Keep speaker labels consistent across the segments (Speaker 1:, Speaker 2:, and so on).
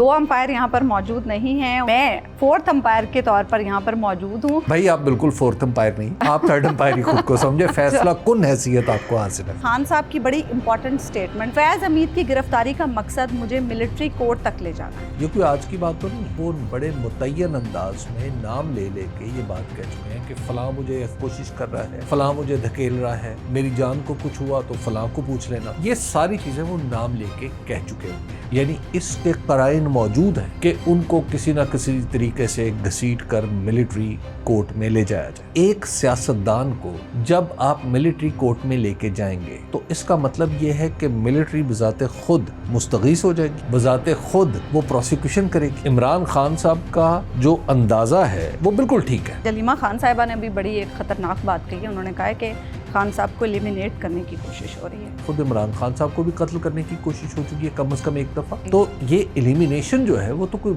Speaker 1: دو umpire یہاں پر موجود نہیں ہیں, میں فورتھ امپائر کے طور پر یہاں پر موجود ہوں.
Speaker 2: بھائی آپ بالکل فورتھ امپائر نہیں, آپ تھرڈ امپائر ہی خود کو سمجھے, فیصلہ کن حیثیت آپ کو حاصل ہے.
Speaker 1: خان صاحب کی بڑی امپورٹنٹ سٹیٹمنٹ, فیض حمید کی گرفتاری کا مقصد مجھے ملٹری کورٹ تک لے جانا ہے.
Speaker 2: یہ کوئی آج کی بات تو نہیں, وہ بڑے متعین انداز میں نام لے لے کے یہ بات کہہ چکے ہیں کہ فلاں مجھے کوشش کر رہا ہے, فلاں مجھے دھکیل رہا ہے, میری جان کو کچھ ہوا تو فلاں کو پوچھ لینا. یہ ساری چیزیں وہ نام لے کے کہہ چکے ہوئے ہیں, یعنی اس کے قرائن موجود ہیں کہ ان کو کسی نہ کسی طریقے سے گھسیٹ کر ملٹری کورٹ میں لے جایا جائے. ایک سیاستدان کو جب آپ ملٹری کورٹ میں لے کے جائیں گے تو اس کا مطلب یہ ہے کہ ملٹری بذات خود مستغیث ہو جائے گی, بذات خود وہ پروسیکیوشن کرے گی. عمران خان صاحب کا جو اندازہ ہے وہ بالکل ٹھیک ہے.
Speaker 1: جلیمہ خان صاحبہ نے بھی بڑی ایک خطرناک بات کہی ہے, انہوں نے کہا ہے کہ خان صاحب کو ایلیمینیٹ کرنے کی کوشش ہو رہی ہے.
Speaker 2: خود عمران خان صاحب کو بھی قتل کرنے کی کوشش ہو چکی ہے کم از کم ایک دفعہ. تو یہ ایلیمینیشن جو ہے وہ تو کوئی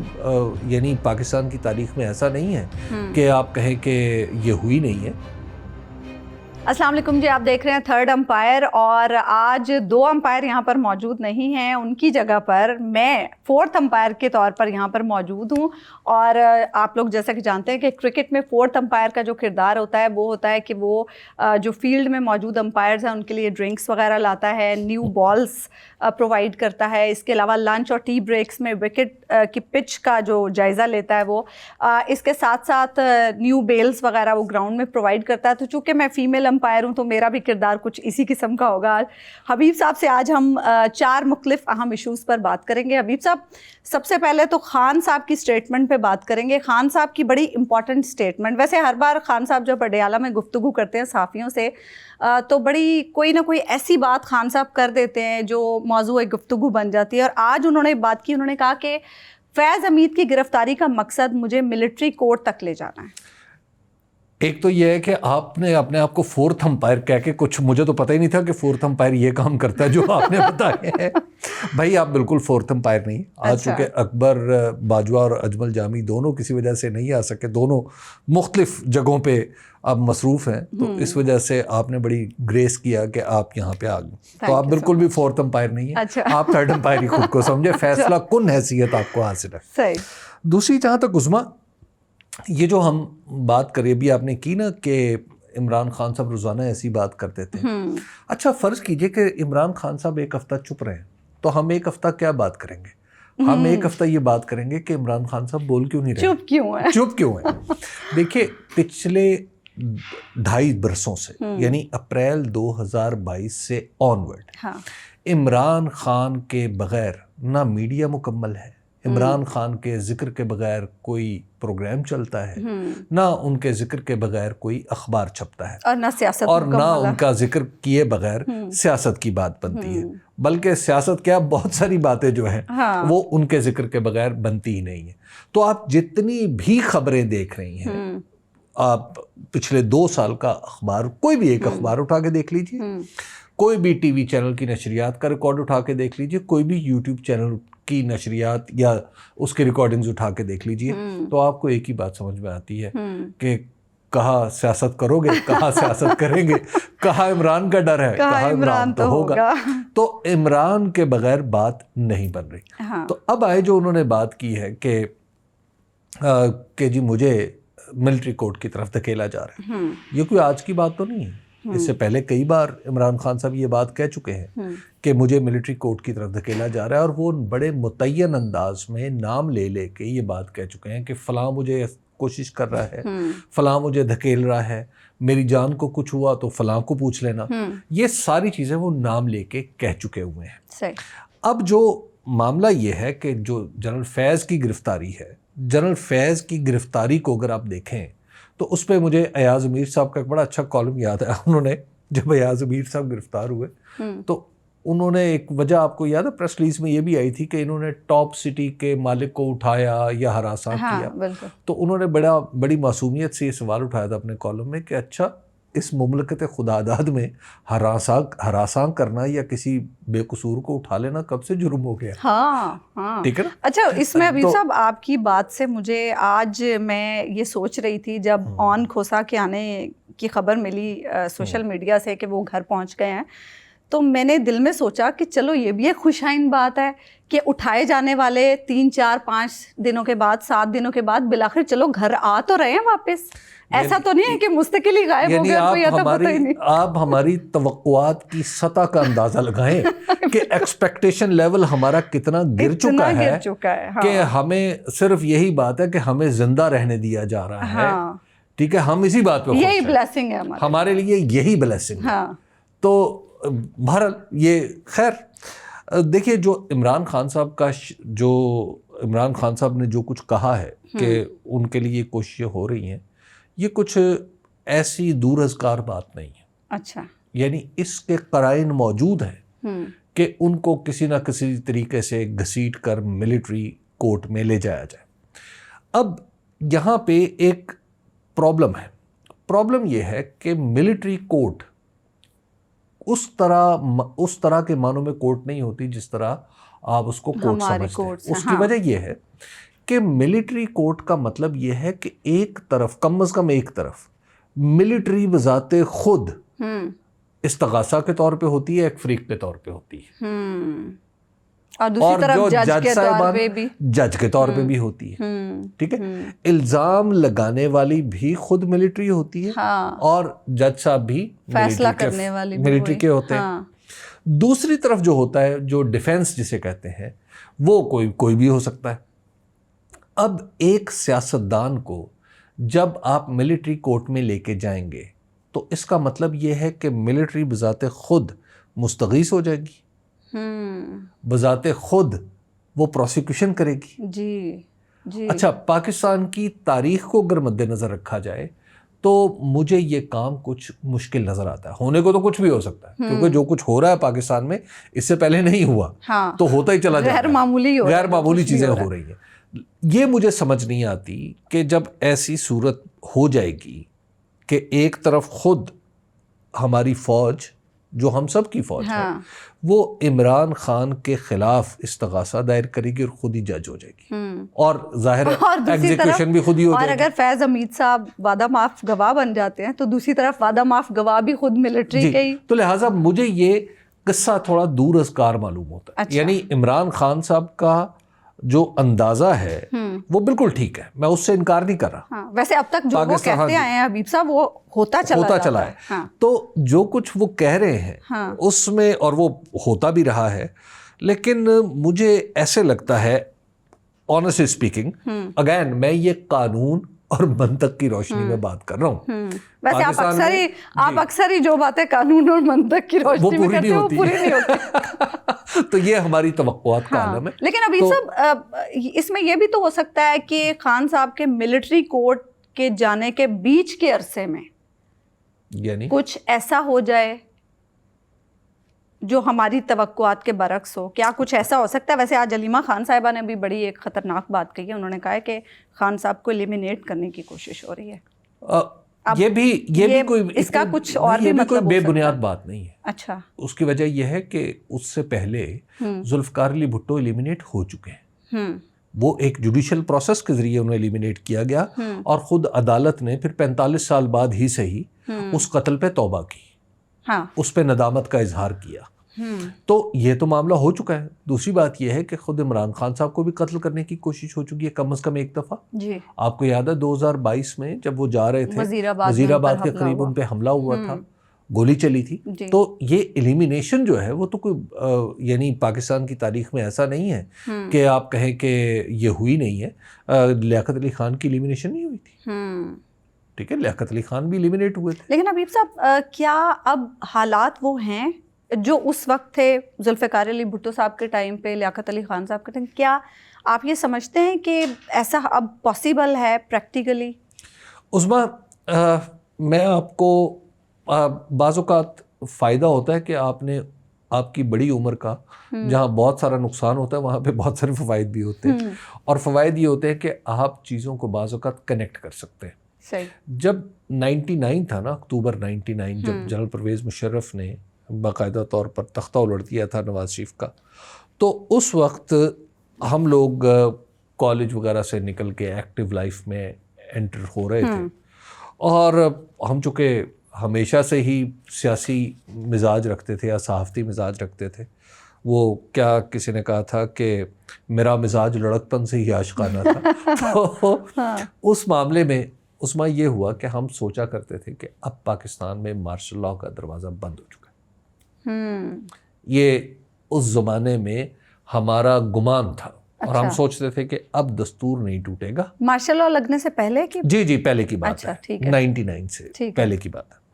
Speaker 2: یعنی پاکستان کی تاریخ میں ایسا نہیں ہے کہ آپ کہیں کہ یہ ہوئی نہیں ہے.
Speaker 1: السلام علیکم جی, آپ دیکھ رہے ہیں تھرڈ امپائر, اور آج دو امپائر یہاں پر موجود نہیں ہیں, ان کی جگہ پر میں فورتھ امپائر کے طور پر یہاں پر موجود ہوں. اور آپ لوگ جیسا کہ جانتے ہیں کہ کرکٹ میں فورتھ امپائر کا جو کردار ہوتا ہے وہ ہوتا ہے کہ وہ جو فیلڈ میں موجود امپائرز ہیں ان کے لیے ڈرنکس وغیرہ لاتا ہے, نیو بالز پرووائڈ کرتا ہے, اس کے علاوہ لنچ اور ٹی بریکس میں وکٹ کی پچ کا جو جائزہ لیتا ہے وہ, اس کے ساتھ ساتھ نیو بیلز وغیرہ وہ گراؤنڈ میں پرووائڈ کرتا ہے. تو چونکہ میں فیمیل امپائر ہوں تو میرا بھی کردار کچھ اسی قسم کا ہوگا. حبیب صاحب سے آج ہم 4 مختلف اہم ایشوز پر بات کریں گے. حبیب صاحب, سب سے پہلے تو خان صاحب کی سٹیٹمنٹ پہ بات کریں گے. خان صاحب کی بڑی امپورٹنٹ سٹیٹمنٹ, ویسے ہر بار خان صاحب جب پٹیالہ میں گفتگو کرتے ہیں صحافیوں سے تو بڑی کوئی نہ کوئی ایسی بات خان صاحب کر دیتے ہیں جو موضوع گفتگو بن جاتی ہے, اور آج انہوں نے بات کی, انہوں نے کہا کہ فیض حمید کی گرفتاری کا مقصد مجھے ملٹری کورٹ تک لے جانا ہے.
Speaker 2: ایک تو یہ ہے کہ آپ نے اپنے آپ کو فورتھ امپائر کہہ کے, کچھ مجھے تو پتہ ہی نہیں تھا کہ فورتھ امپائر یہ کام کرتا ہے جو آپ نے بتایا ہے. بھائی آپ بالکل فورتھ امپائر نہیں. آج چونکہ اکبر باجوہ اور اجمل جامی دونوں کسی وجہ سے نہیں آ سکے, دونوں مختلف جگہوں پہ آپ مصروف ہیں, تو اس وجہ سے آپ نے بڑی گریس کیا کہ آپ یہاں پہ آ گئے. تو آپ بالکل بھی فورتھ امپائر نہیں ہیں, آپ تھرڈ امپائر ہی خود کو سمجھے, فیصلہ کن حیثیت آپ کو حاصل ہے.
Speaker 1: صحیح.
Speaker 2: دوسری جہاں تک عظمیٰ یہ جو ہم بات کریں بھی آپ نے کی نا کہ عمران خان صاحب روزانہ ایسی بات کرتے تھے. اچھا فرض کیجئے کہ عمران خان صاحب ایک ہفتہ چپ رہے ہیں, تو ہم ایک ہفتہ کیا بات کریں گے؟ ہم ایک ہفتہ یہ بات کریں گے کہ عمران خان صاحب بول کیوں نہیں رہے, چپ کیوں ہیں. دیکھیے پچھلے 2.5 برسوں سے یعنی اپریل 2022 سے آنورڈ عمران خان کے بغیر نہ میڈیا مکمل ہے, عمران خان کے ذکر کے بغیر کوئی پروگرام چلتا ہے, نہ ان کے ذکر کے بغیر کوئی اخبار چھپتا ہے,
Speaker 1: اور نہ سیاست,
Speaker 2: اور نہ ان کا ذکر کیے بغیر سیاست کی بات بنتی ہے. بلکہ سیاست کیا, بہت ساری باتیں جو ہیں وہ ان کے ذکر کے بغیر بنتی ہی نہیں ہیں. تو آپ جتنی بھی خبریں دیکھ رہی ہیں, آپ پچھلے 2 سال کا اخبار, کوئی بھی ایک اخبار اٹھا کے دیکھ لیجیے, کوئی بھی ٹی وی چینل کی نشریات کا ریکارڈ اٹھا کے دیکھ لیجیے, کوئی بھی یوٹیوب چینل کی نشریات یا اس کے ریکارڈنگز اٹھا کے دیکھ لیجئے, تو آپ کو ایک ہی بات سمجھ میں آتی ہے کہ کہاں سیاست کرو گے, کہاں سیاست کریں گے, کہاں عمران کا ڈر ہے, کہاں عمران تو ہوگا. تو عمران کے بغیر بات نہیں بن رہی. تو اب آئے جو انہوں نے بات کی ہے کہ جی مجھے ملٹری کورٹ کی طرف دھکیلا جا رہا ہے. یہ کوئی آج کی بات تو نہیں ہے, اس سے پہلے کئی بار عمران خان صاحب یہ بات کہہ چکے ہیں کہ مجھے ملٹری کورٹ کی طرف دھکیلا جا رہا ہے, اور وہ بڑے متعین انداز میں نام لے لے کے یہ بات کہہ چکے ہیں کہ فلاں مجھے کوشش کر رہا ہے, فلاں مجھے دھکیل رہا ہے, میری جان کو کچھ ہوا تو فلاں کو پوچھ لینا. یہ ساری چیزیں وہ نام لے کے کہہ چکے ہوئے ہیں. اب جو معاملہ یہ ہے کہ جو جنرل فیض کی گرفتاری ہے, جنرل فیض کی گرفتاری کو اگر آپ دیکھیں تو اس پہ مجھے ایاز امیر صاحب کا ایک بڑا اچھا کالم یاد ہے. انہوں نے جب ایاز امیر صاحب گرفتار ہوئے تو انہوں نے ایک وجہ آپ کو یاد ہے, پریس ریلیز میں یہ بھی آئی تھی کہ انہوں نے ٹاپ سٹی کے مالک کو اٹھایا یا ہراساں کیا. تو انہوں نے بڑی معصومیت سے یہ سوال اٹھایا تھا اپنے کالم میں کہ اچھا اس مملکت خداداد میں ہراساں کرنا یا کسی بے قصور کو اٹھا لینا کب سے جرم ہو گیا؟ ٹھیک ہے نا.
Speaker 1: اچھا اس میں حبیب صاحب آپ کی بات سے مجھے آج میں یہ سوچ رہی تھی جب اون کھوسا کے آنے کی خبر ملی سوشل میڈیا سے کہ وہ گھر پہنچ گئے ہیں, تو میں نے دل میں سوچا کہ چلو یہ بھی ایک خوشائن بات ہے کہ اٹھائے جانے والے 3 4 5 دنوں کے بعد 7 دنوں کے بعد بالآخر چلو گھر آ تو رہے ہیں واپس. ایسا تو نہیں ہے کہ مستقل ہی غائب ہو گئے, کوئی ایسا پتہ ہی نہیں.
Speaker 2: آپ ہماری توقعات کی سطح کا اندازہ لگائیں کہ ایکسپیکٹیشن لیول ہمارا کتنا گر چکا ہے کہ ہمیں صرف یہی بات ہے کہ ہمیں زندہ رہنے دیا جا رہا ہے. ٹھیک ہے, ہم اسی بات پہ خوش ہیں,
Speaker 1: یہی بلیسنگ ہے
Speaker 2: ہمارے لیے, یہی بلیسنگ ہے. تو بہرحال یہ خیر دیکھیے, جو عمران خان صاحب نے جو کچھ کہا ہے کہ ان کے لیے کوششیں ہو رہی ہیں, یہ کچھ ایسی دور ازکار بات نہیں ہے.
Speaker 1: اچھا,
Speaker 2: یعنی اس کے قرائن موجود ہیں کہ ان کو کسی نہ کسی طریقے سے گھسیٹ کر ملٹری کورٹ میں لے جایا جائے. اب یہاں پہ ایک پرابلم ہے. پرابلم یہ ہے کہ ملٹری کورٹ اس طرح کے معنوں میں کورٹ نہیں ہوتی جس طرح آپ اس کو کورٹ سمجھتے ہیں. اس کی وجہ یہ ہے کہ ملٹری کورٹ کا مطلب یہ ہے کہ ایک طرف, کم از کم ایک طرف, ملٹری بذات خود استغاثہ کے طور پہ ہوتی ہے, ایک فریق کے طور پہ ہوتی ہے,
Speaker 1: اور دوسری طرف جج کے طور پہ بھی,
Speaker 2: جج کے طور پہ بھی ہوتی ہے. ٹھیک ہے, الزام لگانے والی بھی خود ملٹری ہوتی ہے, اور جج صاحب بھی
Speaker 1: فیصلہ کرنے والی
Speaker 2: ملٹری کے ہوتے ہیں. دوسری طرف جو ہوتا ہے, جو ڈیفینس جسے کہتے ہیں, وہ کوئی بھی ہو سکتا ہے. اب ایک سیاستدان کو جب آپ ملٹری کورٹ میں لے کے جائیں گے تو اس کا مطلب یہ ہے کہ ملٹری بذات خود مستغیث ہو جائے گی, بذات خود وہ پروسیکیوشن کرے گی.
Speaker 1: جی.
Speaker 2: اچھا, پاکستان کی تاریخ کو اگر مد نظر رکھا جائے تو مجھے یہ کام کچھ مشکل نظر آتا ہے. ہونے کو تو کچھ بھی ہو سکتا ہے, کیونکہ جو کچھ ہو رہا ہے پاکستان میں اس سے پہلے نہیں ہوا, تو ہوتا ہی چلا جاتا ہے, غیر معمولی چیزیں ہو رہی ہیں. یہ مجھے سمجھ نہیں آتی کہ جب ایسی صورت ہو جائے گی کہ ایک طرف خود ہماری فوج, جو ہم سب کی فوج ہے, وہ عمران خان کے خلاف استغاثہ دائر کرے گی اور خود ہی جج ہو جائے گی, اور ظاہر ایگزیکیوشن بھی خود ہی ہو جائے گی.
Speaker 1: اور اگر فیض حمید صاحب وعدہ معاف گواہ بن جاتے ہیں تو دوسری طرف وعدہ معاف گواہ بھی خود ملٹری کے ہی.
Speaker 2: تو لہٰذا مجھے یہ قصہ تھوڑا دور ازکار معلوم ہوتا ہے. یعنی عمران خان صاحب کا جو اندازہ ہے وہ بالکل ٹھیک ہے, میں اس سے انکار نہیں کر رہا.
Speaker 1: ویسے اب تک جو وہ کہتے آئے ہیں حبیب صاحب, وہ ہوتا چلا ہے.
Speaker 2: تو جو کچھ وہ کہہ رہے ہیں اس میں, اور وہ ہوتا بھی رہا ہے, لیکن مجھے ایسے لگتا ہے, آنیسٹلی اسپیکنگ, اگین میں یہ قانون اور منطق کی روشنی میں بات کر رہا ہوں.
Speaker 1: ویسے آپ اکثر ہی جو باتیں قانون اور منطق کی روشنی میں کرتے ہیں وہ پوری نہیں ہوتی.
Speaker 2: تو یہ ہماری توقعات کا عالم ہے.
Speaker 1: لیکن ابھی صاحب اس میں یہ بھی تو ہو سکتا ہے کہ خان صاحب کے ملٹری کورٹ کے جانے کے بیچ کے عرصے میں
Speaker 2: یعنی
Speaker 1: کچھ ایسا ہو جائے جو ہماری توقعات کے برعکس ہو. کیا کچھ ایسا ہو سکتا ہے؟ ویسے آج علیمہ خان صاحبہ نے بھی بڑی ایک خطرناک بات کہی ہے. انہوں نے کہا ہے کہ خان صاحب کو ایلیمینیٹ کرنے کی کوشش ہو رہی ہے.
Speaker 2: یہ بھی کوئی
Speaker 1: اس کا کچھ اور بھی
Speaker 2: کوئی بے بنیاد بات نہیں ہے.
Speaker 1: اچھا,
Speaker 2: اس کی وجہ یہ ہے کہ اس سے پہلے ذوالفقار علی بھٹو ایلیمینیٹ ہو چکے ہیں. وہ ایک جوڈیشل پروسیس کے ذریعے انہیں ایلیمینیٹ کیا گیا, اور خود عدالت نے پھر 45 سال بعد ہی صحیح اس قتل پہ توبہ کی, اس پہ ندامت کا اظہار کیا. تو یہ تو معاملہ ہو چکا ہے. دوسری بات یہ ہے کہ خود عمران خان صاحب کو بھی قتل کرنے کی کوشش ہو چکی ہے, کم از کم ایک دفعہ. آپ کو یاد ہے 2022 میں جب وہ جا رہے تھے وزیر آباد کے قریب, ان پہ حملہ ہوا تھا, گولی چلی تھی. تو یہ ایلیمینیشن جو ہے وہ تو کوئی, یعنی پاکستان کی تاریخ میں ایسا نہیں ہے کہ آپ کہیں کہ یہ ہوئی نہیں ہے. لیاقت علی خان کی ایلیمینیشن نہیں ہوئی تھی. ٹھیک ہے, لیاقت علی خان بھی ایلیمینیٹ ہوئے تھے.
Speaker 1: لیکن حبیب صاحب, کیا اب حالات وہ ہیں جو اس وقت تھے ذوالفقار علی بھٹو صاحب کے ٹائم پہ, لیاقت علی خان صاحب کے ٹائم؟ کیا آپ یہ سمجھتے ہیں کہ ایسا اب پاسبل ہے پریکٹیکلی؟
Speaker 2: عظمیٰ, میں آپ کو بعض اوقات فائدہ ہوتا ہے کہ آپ کی بڑی عمر کا, جہاں بہت سارا نقصان ہوتا ہے وہاں پہ بہت سارے فوائد بھی ہوتے ہیں. اور فوائد یہ ہوتے ہیں کہ آپ چیزوں کو بعض اوقات کنیکٹ کر سکتے ہیں. جب 99 تھا نا, اکتوبر 99, جب جنرل پرویز مشرف نے باقاعدہ طور پر تختہ الٹ دیا تھا نواز شریف کا, تو اس وقت ہم لوگ کالج وغیرہ سے نکل کے ایکٹیو لائف میں انٹر ہو رہے تھے, اور ہم چونکہ ہمیشہ سے ہی سیاسی مزاج رکھتے تھے یا صحافتی مزاج رکھتے تھے. وہ کیا کسی نے کہا تھا کہ میرا مزاج لڑکپن سے ہی عاشقانہ تھا. تو اس معاملے میں عثمان یہ ہوا کہ ہم سوچا کرتے تھے کہ اب پاکستان میں مارشل لاء کا دروازہ بند ہو چکا ہے. یہ اس زمانے میں ہمارا گمان تھا اور ہم سوچتے تھے کہ اب دستور نہیں ٹوٹے گا.
Speaker 1: مارشل لاء لگنے سے پہلے کی؟
Speaker 2: جی پہلے کی بات ہے, 99 سے پہلے کی بات ہے,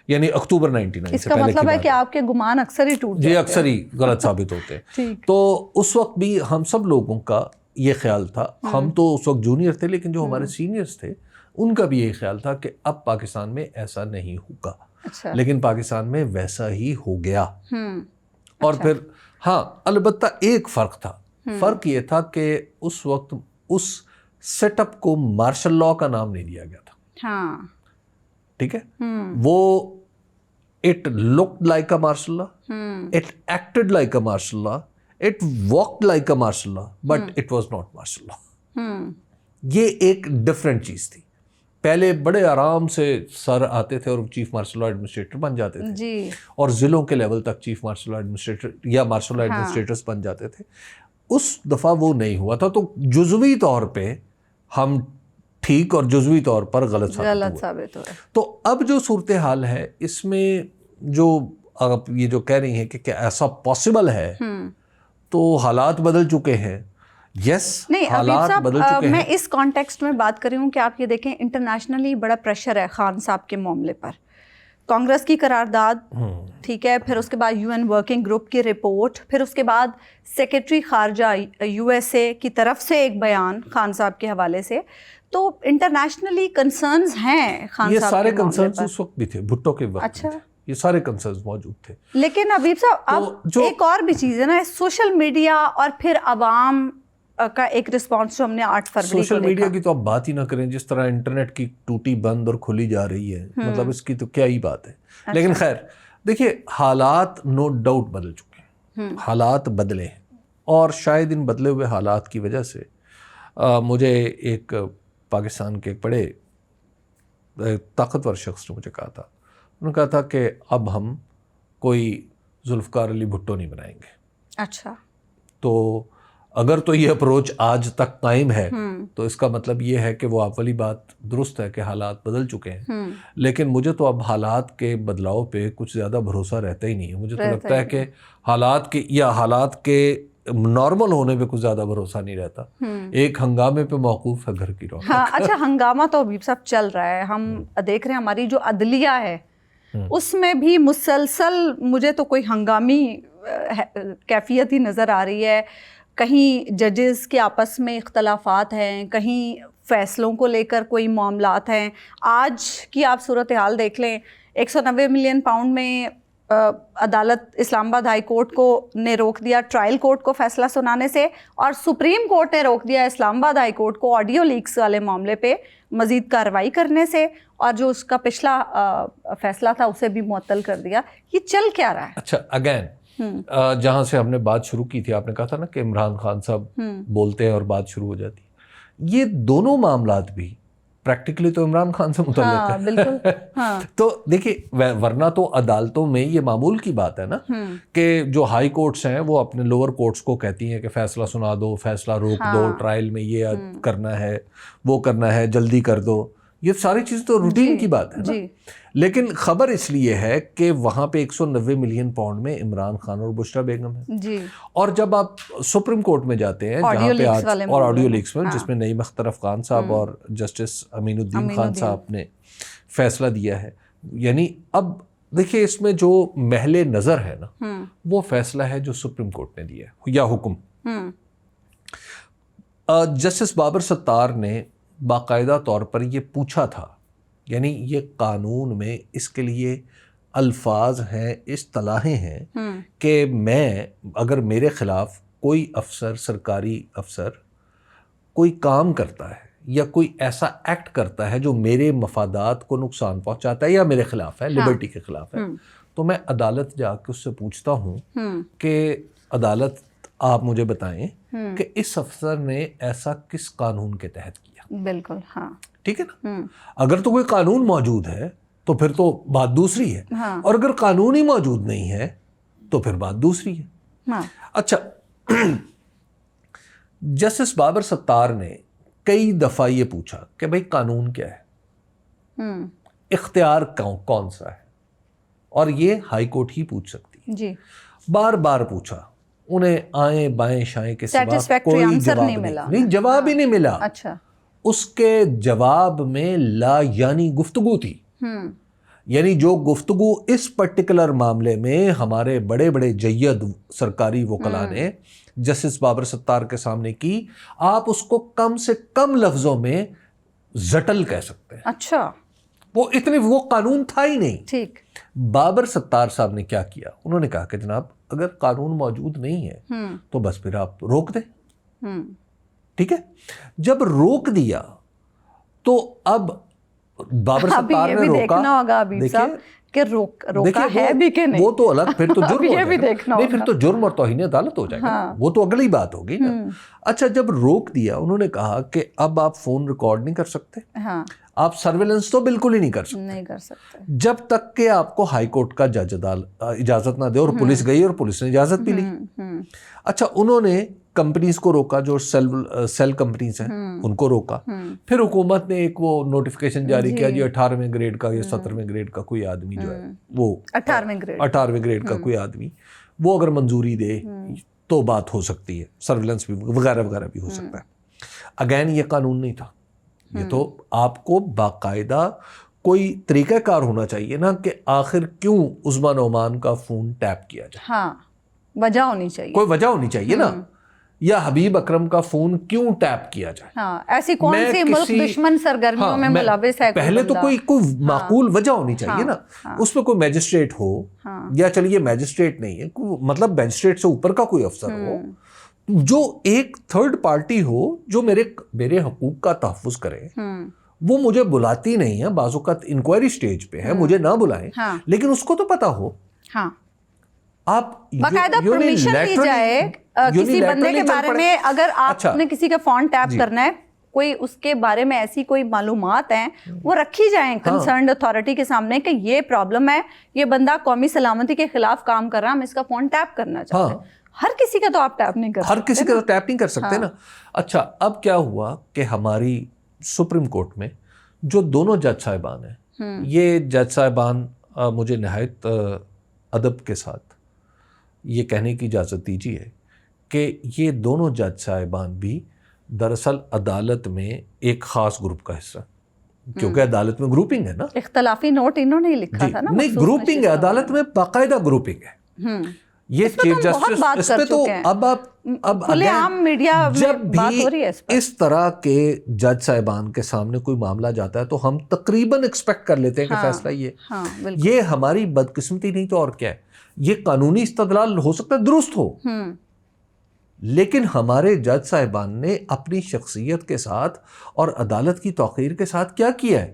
Speaker 2: یعنی اکتوبر 99
Speaker 1: اس کا مطلب ہے کہ آپ کے گمان اکثر ہی ٹوٹ جاتے ہیں.
Speaker 2: جی اکثر ہی غلط ثابت ہوتے ہیں. تو اس وقت بھی ہم سب لوگوں کا یہ خیال تھا, ہم تو اس وقت جونیئر تھے لیکن جو ہمارے سینئرز تھے ان کا بھی یہی خیال تھا کہ اب پاکستان میں ایسا نہیں ہوگا. لیکن پاکستان میں ویسا ہی ہو گیا. اور پھر ہاں البتہ ایک فرق تھا, فرق یہ تھا کہ اس وقت اس سیٹ اپ کو مارشل لاء کا نام نہیں دیا گیا تھا. ٹھیک ہے, وہ it looked like a martial law, it acted like a martial law, it walked like a martial law, but it was not martial law. یہ ایک ڈفرینٹ چیز تھی. پہلے بڑے آرام سے سر آتے تھے اور چیف مارشل لاء ایڈمنسٹریٹر بن جاتے تھے اور ضلعوں کے لیول تک چیف مارشل لاء ایڈمنسٹریٹر یا مارشل لاء ایڈمنسٹریٹرز بن جاتے تھے. اس دفعہ وہ نہیں ہوا تھا, تو جزوی طور پہ ہم ٹھیک اور جزوی طور پر غلط ثابت ہوئے. تو اب جو صورتحال ہے اس میں جو آپ یہ جو کہہ رہی ہیں کہ کیا ایسا پاسبل ہے, تو حالات بدل چکے ہیں. یس حالات بدل چکے ہیں.
Speaker 1: میں اس کانٹیکسٹ میں بات کر رہی ہوں کہ آپ یہ دیکھیں انٹرنیشنلی بڑا پریشر ہے خان صاحب کے معاملے پر. کانگریس کی قرارداد, ٹھیک ہے, پھر اس کے بعد UN ورکنگ گروپ کی رپورٹ, پھر اس کے بعد سیکرٹری خارجہ USA کی طرف سے ایک بیان خان صاحب کے حوالے سے. تو انٹرنیشنلی کنسرنز ہیں خان صاحب.
Speaker 2: یہ سارے کنسرنز اس وقت بھی تھے, بھٹو کے وقت. اچھا, یہ سارے کنسرنز موجود تھے.
Speaker 1: لیکن حبیب صاحب اب ایک اور بھی چیز ہے نا, سوشل میڈیا اور پھر عوام کا ایک رسپانس جو ہم نے 8 فروری کو دیکھا.
Speaker 2: سوشل میڈیا کی تو آپ بات ہی نہ کریں, جس طرح انٹرنیٹ کی ٹوٹی بند اور کھلی جا رہی ہے, مطلب اس کی تو کیا ہی بات ہے. لیکن خیر دیکھیے, حالات نو ڈاؤٹ بدل چکے ہیں, حالات بدلے ہیں, اور شاید ان بدلے ہوئے حالات کی وجہ سے مجھے ایک پاکستان کے ایک بڑے طاقتور شخص نے مجھے کہا تھا, انہوں نے کہا تھا کہ اب ہم کوئی ذوالفقار علی بھٹو نہیں بنائیں گے.
Speaker 1: اچھا,
Speaker 2: تو اگر تو یہ اپروچ آج تک قائم ہے تو اس کا مطلب یہ ہے کہ وہ آپ والی بات درست ہے کہ حالات بدل چکے ہیں. لیکن مجھے تو اب حالات کے بدلاؤ پہ کچھ زیادہ بھروسہ رہتا ہی نہیں ہے. مجھے تو لگتا ہے کہ حالات کے نارمل ہونے پہ کچھ زیادہ بھروسہ نہیں رہتا. ایک ہنگامے پہ موقوف ہے گھر کی رونق.
Speaker 1: ہاں اچھا, ہنگامہ تو ابھی سب چل رہا ہے. ہم دیکھ رہے ہیں ہماری جو عدلیہ ہے اس میں بھی مسلسل مجھے تو کوئی ہنگامی کیفیت ہی نظر آ رہی ہے. کہیں ججز کے آپس میں اختلافات ہیں, کہیں فیصلوں کو لے کر کوئی معاملات ہیں. آج کی آپ صورتحال دیکھ لیں, 190 ملین پاؤنڈ میں عدالت اسلام آباد ہائی کورٹ کو نے روک دیا ٹرائل کورٹ کو فیصلہ سنانے سے, اور سپریم کورٹ نے روک دیا اسلام آباد ہائی کورٹ کو آڈیو لیکس والے معاملے پہ مزید کارروائی کرنے سے, اور جو اس کا پچھلا فیصلہ تھا اسے بھی معطل کر دیا. یہ چل کیا رہا ہے؟
Speaker 2: اچھا اگین جہاں سے ہم نے بات شروع کی تھی, آپ نے کہا تھا نا کہ عمران خان صاحب بولتے ہیں اور بات شروع ہو جاتی ہے. یہ دونوں معاملات بھی پریکٹیکلی تو عمران خان سے متعلق ہے.
Speaker 1: بالکل.
Speaker 2: تو دیکھیے ورنہ تو عدالتوں میں یہ معمول کی بات ہے نا کہ جو ہائی کورٹس ہیں وہ اپنے لوور کورٹس کو کہتی ہیں کہ فیصلہ سنا دو, فیصلہ روک دو, ٹرائل میں یہ کرنا ہے, وہ کرنا ہے, جلدی کر دو. یہ ساری چیز تو روٹین کی بات ہے نا. لیکن خبر اس لیے ہے کہ وہاں پہ 190 ملین پاؤنڈ میں عمران خان اور بشرا بیگم ہے. اور جب آپ سپریم کورٹ میں جاتے ہیں جہاں پہ آج اور آڈیو لیکس میں جس میں نعیم اختر خان صاحب اور جسٹس امین الدین خان صاحب نے فیصلہ دیا ہے, یعنی اب دیکھیے اس میں جو محل نظر ہے نا وہ فیصلہ ہے جو سپریم کورٹ نے دیا ہے یا حکم. جسٹس بابر ستار نے باقاعدہ طور پر یہ پوچھا تھا, یعنی یہ قانون میں اس کے لیے الفاظ ہیں, اصطلاحیں ہیں کہ میں اگر میرے خلاف کوئی افسر, سرکاری افسر کوئی کام کرتا ہے یا کوئی ایسا ایکٹ کرتا ہے جو میرے مفادات کو نقصان پہنچاتا ہے یا میرے خلاف ہے, لبرٹی کے خلاف ہے, تو میں عدالت جا کے اس سے پوچھتا ہوں کہ عدالت آپ مجھے بتائیں کہ اس افسر نے ایسا کس قانون کے تحت کیا.
Speaker 1: بالکل, ہاں
Speaker 2: ٹھیک ہے نا. اگر تو کوئی قانون موجود ہے تو پھر تو بات دوسری ہے.
Speaker 1: ہاں.
Speaker 2: اور اگر قانون ہی موجود نہیں ہے تو پھر بات دوسری ہے.
Speaker 1: ہاں.
Speaker 2: اچھا, جسٹس بابر ستار نے کئی دفعہ یہ پوچھا کہ بھئی قانون کیا ہے, اختیار کون سا ہے, اور یہ ہائی کورٹ ہی پوچھ سکتی ہے.
Speaker 1: جی.
Speaker 2: بار بار پوچھا, انہیں آئیں بائیں شائیں کے سوا کوئی جواب نہیں, جواب ہی نہیں ملا.
Speaker 1: اچھا.
Speaker 2: اس کے جواب میں لا یعنی گفتگو تھی. یعنی جو گفتگو اس پرٹیکولر معاملے میں ہمارے بڑے بڑے جید سرکاری وکلاء نے جسٹس بابر ستار کے سامنے کی, آپ اس کو کم سے کم لفظوں میں زٹل کہہ سکتے ہیں.
Speaker 1: اچھا.
Speaker 2: وہ قانون تھا ہی نہیں.
Speaker 1: ٹھیک.
Speaker 2: بابر ستار صاحب نے کیا کیا, انہوں نے کہا کہ جناب اگر قانون موجود نہیں ہے تو بس پھر آپ روک دیں. ٹھیک ہے. جب روک دیا تو اب بابر ستار نے روکا.
Speaker 1: دیکھنا ہوگا ابھی صاحب کہ روکا ہے بھی کہ نہیں,
Speaker 2: وہ تو الگ, پھر تو جرم
Speaker 1: یہ بھی دیکھنا ہوگا.
Speaker 2: نہیں, پھر تو جرم اور توہین عدالت ہو جائے گا, وہ تو اگلی بات ہوگی نا. اچھا, جب روک دیا انہوں نے کہا کہ اب آپ فون ریکارڈ نہیں کر سکتے, آپ سرویلنس تو بالکل ہی نہیں کر سکتے جب تک کہ آپ کو ہائی کورٹ کا جج اجازت نہ دے. اور پولیس گئی اور پولیس نے اجازت بھی لی. اچھا, انہوں نے کمپنیز کو روکا, جو سیل کمپنیز ہیں ان کو روکا. پھر حکومت نے ایک وہ نوٹیفیکیشن جاری کیا جی 18ویں گریڈ کا یا 17ویں گریڈ کا کوئی آدمی جو ہے, وہ 18ویں گریڈ کا کوئی آدمی, وہ اگر منظوری دے تو بات ہو سکتی ہے, سرویلنس بھی وغیرہ وغیرہ بھی ہو سکتا ہے. اگین یہ قانون نہیں تھا, یہ تو آپ کو باقاعدہ کوئی طریقہ کار ہونا چاہیے نا کہ آخر کیوں عظما نعمان کا فون ٹیپ کیا جائے.
Speaker 1: ہاں, وجہ ہونی چاہیے,
Speaker 2: کوئی وجہ ہونی چاہیے نا. یا حبیب اکرم کا فون کیوں ٹیپ کیا جائے.
Speaker 1: ہاں, ایسی کون سی ملک دشمن سرگرمیوں میں ملوث ہے,
Speaker 2: پہلے تو کوئی معقول وجہ ہونی چاہیے نا. اس پہ کوئی میجسٹریٹ ہو, یا چلیے میجسٹریٹ نہیں ہے, مطلب میجسٹریٹ سے اوپر کا کوئی افسر ہو جو ایک تھرڈ پارٹی ہو جو میرے حقوق کا تحفظ کرے. وہ مجھے بلاتی نہیں ہے, بعض اوقات انکوائری سٹیج پہ ہے, مجھے نہ بلائیں, لیکن اس کو تو پتا ہو. آپ
Speaker 1: باقاعدہ پرمیشن دی جائے کسی بندے کے بارے میں, اگر آپ نے کسی کا فون ٹیپ کرنا ہے, کوئی اس کے بارے میں ایسی کوئی معلومات ہیں وہ رکھی جائیں کنسرنڈ اتھارٹی کے سامنے کہ یہ پرابلم ہے, یہ بندہ قومی سلامتی کے خلاف کام کر رہا, ہم اس کا فون ٹیپ کرنا چاہتے ہیں. ہر کسی کا تو آپ ٹیپ نہیں کر سکتے,
Speaker 2: ہر کسی کا تو ٹیپ نہیں کر سکتے نا. اچھا, اب کیا ہوا کہ ہماری سپریم کورٹ میں جو دونوں جج صاحبان ہیں, یہ جج صاحبان مجھے نہایت ادب کے ساتھ یہ کہنے کی اجازت دیجیے کہ یہ دونوں جج صاحبان بھی دراصل عدالت میں ایک خاص گروپ کا حصہ, کیونکہ عدالت میں گروپنگ ہے نا.
Speaker 1: اختلافی نوٹ انہوں نے لکھا تھا نا.
Speaker 2: نہیں, گروپنگ ہے عدالت میں, باقاعدہ گروپنگ ہے. یہ چیف جسٹس اس پہ تو اب جب بھی اس طرح کے جج صاحبان کے سامنے کوئی معاملہ جاتا ہے تو ہم تقریباً ایکسپیکٹ کر لیتے ہیں کہ فیصلہ یہ ہماری بدقسمتی نہیں تو اور کیا ہے. یہ قانونی استدلال ہو سکتا ہے درست ہو, لیکن ہمارے جج صاحبان نے اپنی شخصیت کے ساتھ اور عدالت کی توقیر کے ساتھ کیا کیا ہے.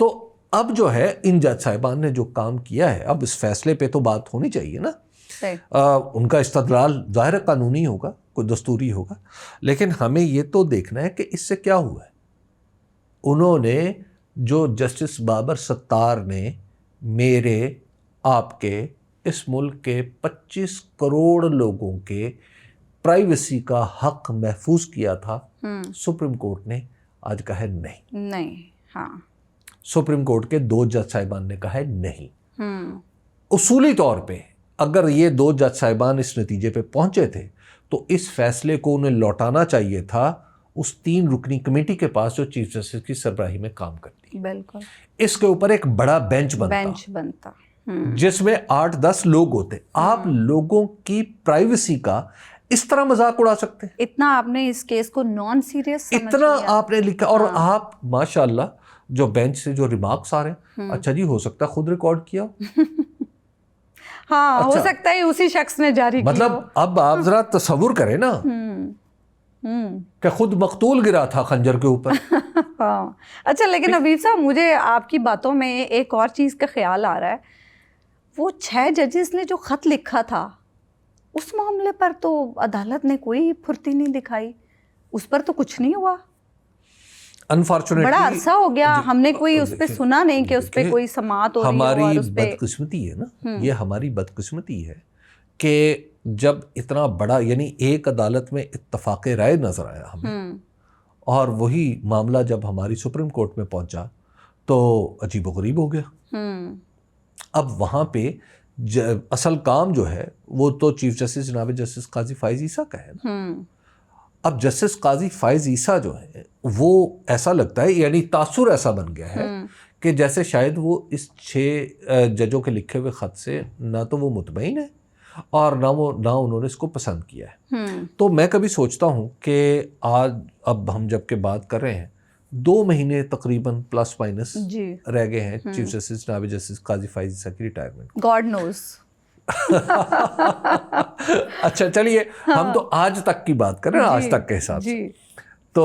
Speaker 2: تو اب جو ہے ان جج صاحبان نے جو کام کیا ہے, اب اس فیصلے پہ تو بات ہونی چاہیے نا. ان کا استدلال ظاہر قانونی ہوگا, کوئی دستوری ہوگا, لیکن ہمیں یہ تو دیکھنا ہے کہ اس سے کیا ہوا ہے. انہوں نے جو جسٹس بابر ستار نے میرے آپ کے اس ملک کے 25 کروڑ لوگوں کے پرائیویسی کا حق محفوظ کیا تھا, سپریم کورٹ نے آج کہا ہے نہیں. سپریم کورٹ کے 2 جج صاحبان نے کہا ہے نہیں. اصولی طور پہ اگر یہ 2 جج صاحبان اس نتیجے پہ پہنچے تھے تو اس فیصلے کو انہیں لوٹانا چاہیے تھا اس 3 رکنی کمیٹی کے پاس جو چیف جسٹس کی سربراہی میں کام کرتی. بالکل. اس کے اوپر ایک بڑا بینچ بنتا جس میں 8-10 لوگ ہوتے. آپ لوگوں کی پرائیویسی کا اس طرح مذاق اڑا سکتے ہیں.
Speaker 1: اتنا آپ نے اس کیس کو نان سیریس
Speaker 2: اتنا آپ نے لکھا, اور آپ ماشاءاللہ جو بینچ سے جو ریمارکس آ رہے ہیں, اچھا جی ہو سکتا ہے خود ریکارڈ کیا ہو.
Speaker 1: ہاں, ہو سکتا ہے اسی شخص نے جاری کیا.
Speaker 2: مطلب اب آپ ذرا تصور کریں نا کہ خود مقتول گرا تھا خنجر کے اوپر.
Speaker 1: اچھا, لیکن حبیب صاحب مجھے آپ کی باتوں میں ایک اور چیز کا خیال آ رہا ہے. وہ 6 ججز نے جو خط لکھا تھا اس معاملے پر تو عدالت نے کوئی پھرتی نہیں دکھائی, اس پر تو کچھ نہیں ہوا.
Speaker 2: انفارچونیٹلی
Speaker 1: بڑا عرصہ ہو گیا ہم نے کوئی اس پہ سنا نہیں کہ اس پہ کوئی سماعت ہو رہی ہے.
Speaker 2: ہماری بدقسمتی ہے نا, یہ ہماری بدقسمتی ہے کہ جب اتنا بڑا یعنی ایک عدالت میں اتفاق رائے نظر آیا ہمیں, اور وہی معاملہ جب ہماری سپریم کورٹ میں پہنچا تو عجیب و غریب ہو گیا. اب وہاں پہ اصل کام جو ہے وہ تو چیف جسٹس جناب جسٹس قاضی فائز عیسیٰ کا ہے نا. اب جسٹس قاضی فائز عیسیٰ جو ہے وہ ایسا لگتا ہے, یعنی تاثر ایسا بن گیا ہے کہ جیسے شاید وہ اس 6 ججوں کے لکھے ہوئے خط سے نہ تو وہ مطمئن ہے اور نہ انہوں نے اس کو پسند کیا ہے. تو میں کبھی سوچتا ہوں کہ آج اب ہم جب کہ بات کر رہے ہیں 2 مہینے تقریباً پلس مائنس رہ گئے ہیں چیف جسٹس جناب جسٹس قاضی فائز عیسیٰ کی ریٹائرمنٹ.
Speaker 1: God knows.
Speaker 2: اچھا چلیے ہم تو آج تک کی بات کر رہے ہیں, آج تک کے حساب سے. تو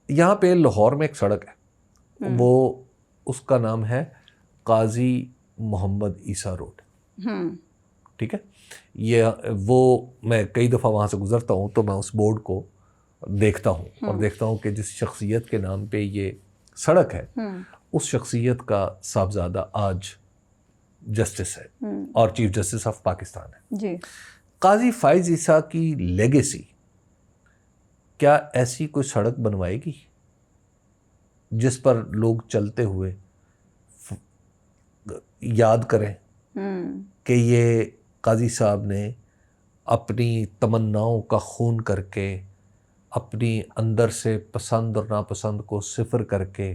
Speaker 2: یہاں پہ لاہور میں ایک سڑک ہے, وہ اس کا نام ہے قاضی محمد عیسیٰ روڈ. ٹھیک ہے, یہ وہ میں کئی دفعہ وہاں سے گزرتا ہوں تو میں اس بورڈ کو دیکھتا ہوں اور دیکھتا ہوں کہ جس شخصیت کے نام پہ یہ سڑک ہے اس شخصیت کا صاحبزادہ آج جسٹس ہے اور چیف جسٹس آف پاکستان ہے. قاضی فائز عیسیٰ کی لیگیسی کیا ایسی کوئی سڑک بنوائے گی جس پر لوگ چلتے ہوئے یاد کریں کہ یہ قاضی صاحب نے اپنی تمناؤں کا خون کر کے, اپنی اندر سے پسند اور ناپسند کو صفر کر کے,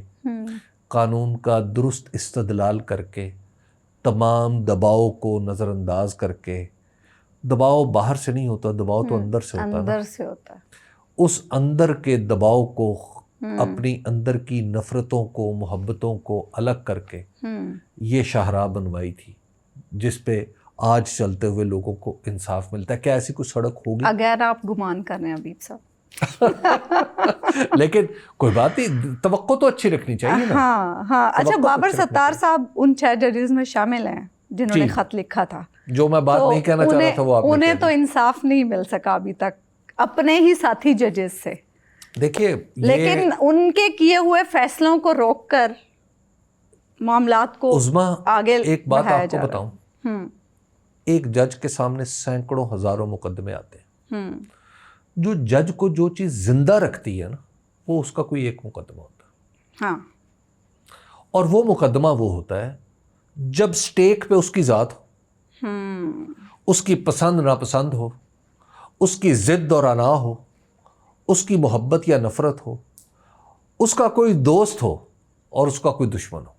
Speaker 2: قانون کا درست استدلال کر کے, تمام دباؤ کو نظر انداز کر کے, دباؤ باہر سے نہیں ہوتا, دباؤ تو اندر سے ہوتا ہے,
Speaker 1: اندر سے ہوتا ہے,
Speaker 2: اس اندر کے دباؤ کو, اپنی اندر کی نفرتوں کو, محبتوں کو الگ کر کے یہ شاہراہ بنوائی تھی جس پہ آج چلتے ہوئے لوگوں کو انصاف ملتا ہے. کیا ایسی کوئی سڑک ہوگی؟
Speaker 1: اگر آپ گمان کر رہے ہیں حبیب صاحب.
Speaker 2: لیکن کوئی بات نہیں, توقع تو اچھی رکھنی چاہیے نا.
Speaker 1: ہاں. اچھا, بابر ستار صاحب ان 6 ججز میں شامل ہیں جنہوں نے خط لکھا تھا.
Speaker 2: جو میں بات نہیں کہنا چاہ رہا تھا وہ آپ نے کہہ دیا.
Speaker 1: انہیں تو انصاف نہیں مل سکا ابھی تک اپنے ہی ساتھی ججز سے.
Speaker 2: دیکھیے
Speaker 1: لیکن ان کے کیے ہوئے فیصلوں کو روک کر معاملات کو آگے
Speaker 2: ایک بات آپ کو بتاؤں, ایک جج کے سامنے سینکڑوں ہزاروں مقدمے آتے ہیں. جو جج کو جو چیز زندہ رکھتی ہے نا وہ اس کا کوئی ایک مقدمہ ہوتا ہے.
Speaker 1: ہاں.
Speaker 2: اور وہ مقدمہ وہ ہوتا ہے جب سٹیک پہ اس کی ذات ہو, اس کی پسند ناپسند ہو, اس کی ضد اور انا ہو, اس کی محبت یا نفرت ہو, اس کا کوئی دوست ہو اور اس کا کوئی دشمن ہو.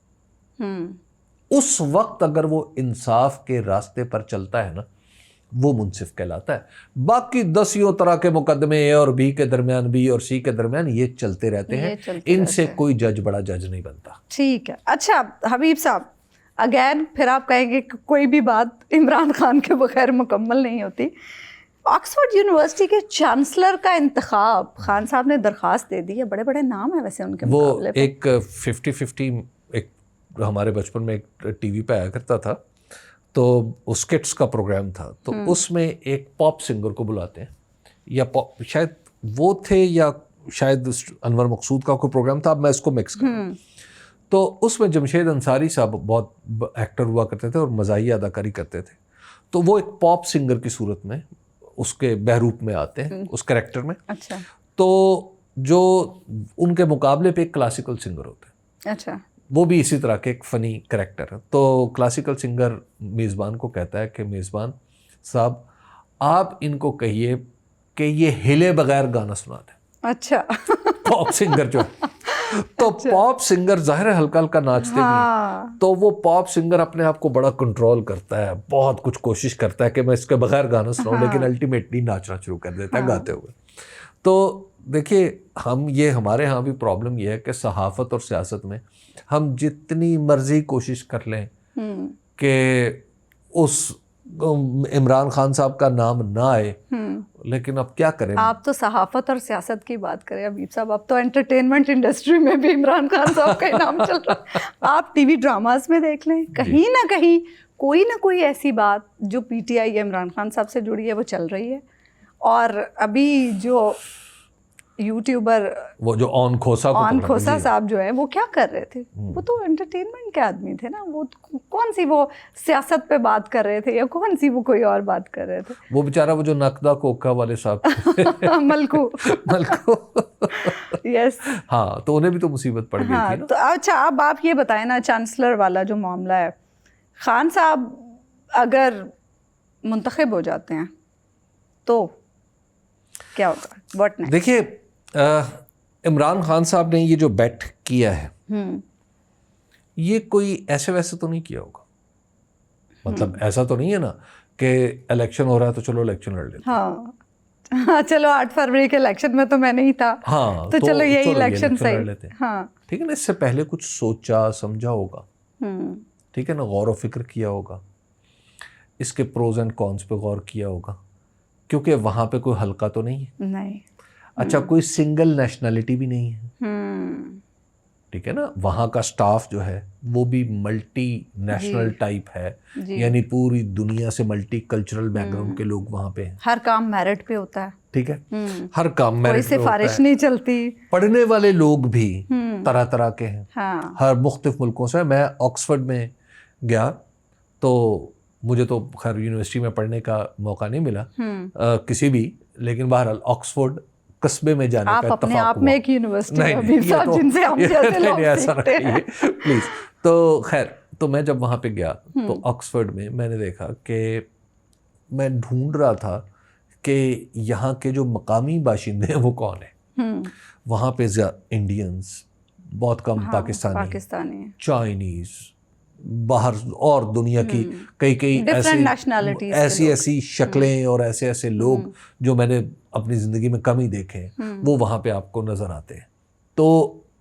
Speaker 2: اس وقت اگر وہ انصاف کے راستے پر چلتا ہے نا وہ منصف کہلاتا ہے. باقی 10 طرح کے مقدمے اے اور بی کے درمیان, بی اور سی کے درمیان یہ چلتے رہتے ہیں, ان سے کوئی جج بڑا جج نہیں بنتا.
Speaker 1: ٹھیک ہے. اچھا حبیب صاحب, اگین پھر آپ کہیں گے کہ کوئی بھی بات عمران خان کے بغیر مکمل نہیں ہوتی. آکسفورڈ یونیورسٹی کے چانسلر کا انتخاب خان صاحب نے درخواست دے دی ہے. بڑے بڑے نام ہیں ویسے ان کے مقابلے پہ.
Speaker 2: وہ ایک 50-50 ایک ہمارے بچپن میں ایک ٹی وی پہ آیا کرتا تھا تو اسکٹس کا پروگرام تھا, تو اس میں ایک پاپ سنگر کو بلاتے ہیں, یا شاید وہ تھے یا شاید انور مقصود کا کوئی پروگرام تھا, اب میں اس کو مکس کروں. تو اس میں جمشید انصاری صاحب بہت ایکٹر ہوا کرتے تھے اور مزاحیہ اداکاری کرتے تھے. تو وہ ایک پاپ سنگر کی صورت میں اس کے بہروپ میں آتے ہیں, اس کریکٹر میں.
Speaker 1: اچھا.
Speaker 2: تو جو ان کے مقابلے پہ ایک کلاسیکل سنگر ہوتے ہیں.
Speaker 1: اچھا.
Speaker 2: وہ بھی اسی طرح کے ایک فنی کریکٹر ہے. تو کلاسیکل سنگر میزبان کو کہتا ہے کہ میزبان صاحب آپ ان کو کہیے کہ یہ ہلے بغیر گانا سنا دیں.
Speaker 1: اچھا.
Speaker 2: پاپ سنگر جو ہے, تو پاپ سنگر ظاہر ہے ہلکا ہلکا ناچتے ہیں, تو وہ پاپ سنگر اپنے آپ کو بڑا کنٹرول کرتا ہے, بہت کچھ کوشش کرتا ہے کہ میں اس کے بغیر گانا سناؤں, لیکن الٹیمیٹلی ناچنا شروع کر دیتا ہے گاتے ہوئے. تو دیکھیے ہمارے ہاں بھی پرابلم یہ ہے کہ صحافت اور سیاست میں ہم جتنی مرضی کوشش کر لیں کہ اس عمران خان صاحب کا نام نہ آئے, لیکن اب کیا کریں.
Speaker 1: آپ تو صحافت اور سیاست کی بات کریں حبیب صاحب, اب تو انٹرٹینمنٹ انڈسٹری میں بھی عمران خان صاحب کا نام چل رہا ہے. آپ ٹی وی ڈراماز میں دیکھ لیں, کہیں نہ کہیں کوئی نہ کوئی ایسی بات جو P T I Imran Khan صاحب سے جڑی ہے وہ چل رہی ہے. اور ابھی جو یوٹیوبر
Speaker 2: وہ جو آن کھوسا
Speaker 1: صاحب جو ہے وہ کیا کر رہے تھے؟ وہ تو انٹرٹینمنٹ کے آدمی تھے نا. وہ کون سی وہ سیاست پہ بات کر رہے تھے یا کون سی وہ کوئی اور بات کر رہے تھے؟
Speaker 2: وہ بیچارہ وہ جو نقدہ کوکا والے صاحب
Speaker 1: ملکو یس.
Speaker 2: ہاں تو انہیں بھی تو مصیبت پڑ گئی تھی نا.
Speaker 1: تو اچھا اب آپ یہ بتائیں نا, چانسلر والا جو معاملہ ہے, خان صاحب اگر منتخب ہو جاتے ہیں تو کیا ہوگا؟ What next?
Speaker 2: دیکھیے عمران خان صاحب نے یہ جو بیٹ کیا ہے یہ کوئی ایسے ویسے تو نہیں کیا ہوگا. مطلب ایسا تو نہیں ہے نا کہ الیکشن ہو رہا ہے تو چلو الیکشن لڑ لیتے.
Speaker 1: ہاں چلو 8 فروری کے الیکشن میں تو میں نہیں تھا,
Speaker 2: ہاں
Speaker 1: تو چلو یہی الیکشن صحیح.
Speaker 2: لیتے ہیں.
Speaker 1: ہاں
Speaker 2: ٹھیک ہے نا, اس سے پہلے کچھ سوچا سمجھا ہوگا, ٹھیک ہے نا, غور و فکر کیا ہوگا, اس کے پروز اینڈ کونس پہ غور کیا ہوگا, کیونکہ وہاں پہ کوئی حلقہ تو نہیں ہے.
Speaker 1: نہیں.
Speaker 2: اچھا کوئی سنگل نیشنلٹی بھی نہیں ہے, ٹھیک ہے نا. وہاں کا سٹاف جو ہے وہ بھی ملٹی نیشنل ٹائپ ہے, یعنی پوری دنیا سے ملٹی کلچرل بیک گراؤنڈ کے لوگ وہاں پہ ہیں.
Speaker 1: ہر کام میرٹ پہ ہوتا ہے,
Speaker 2: ٹھیک ہے, ہر کام میرٹ پہ ہوتا ہے,
Speaker 1: سفارش نہیں چلتی.
Speaker 2: پڑھنے والے لوگ بھی طرح طرح کے ہیں,
Speaker 1: ہاں
Speaker 2: ہر مختلف ملکوں سے. میں آکسفورڈ میں گیا تو مجھے تو خیر یونیورسٹی میں پڑھنے کا موقع نہیں ملا کسی بھی, لیکن بہرحال آکسفورڈ قصبے میں جانے کا اتفاق ہوا. آپ اپنے
Speaker 1: آپ میں ایک یونیورسٹی میں بھی صاحب جن سے ہم جیسے لوگ سیکھتے ہیں
Speaker 2: پلیز. تو خیر تو میں جب وہاں پہ گیا تو آکسفورڈ میں میں نے دیکھا کہ میں ڈھونڈ رہا تھا کہ یہاں کے جو مقامی باشندے ہیں وہ کون ہیں. وہاں پہ انڈینز بہت کم, پاکستانی, چائنیز, باہر اور دنیا کی کئی ایسی شکلیں اور ایسے لوگ جو میں نے اپنی زندگی میں کم ہی دیکھے ہیں, وہ وہاں پہ آپ کو نظر آتے ہیں. تو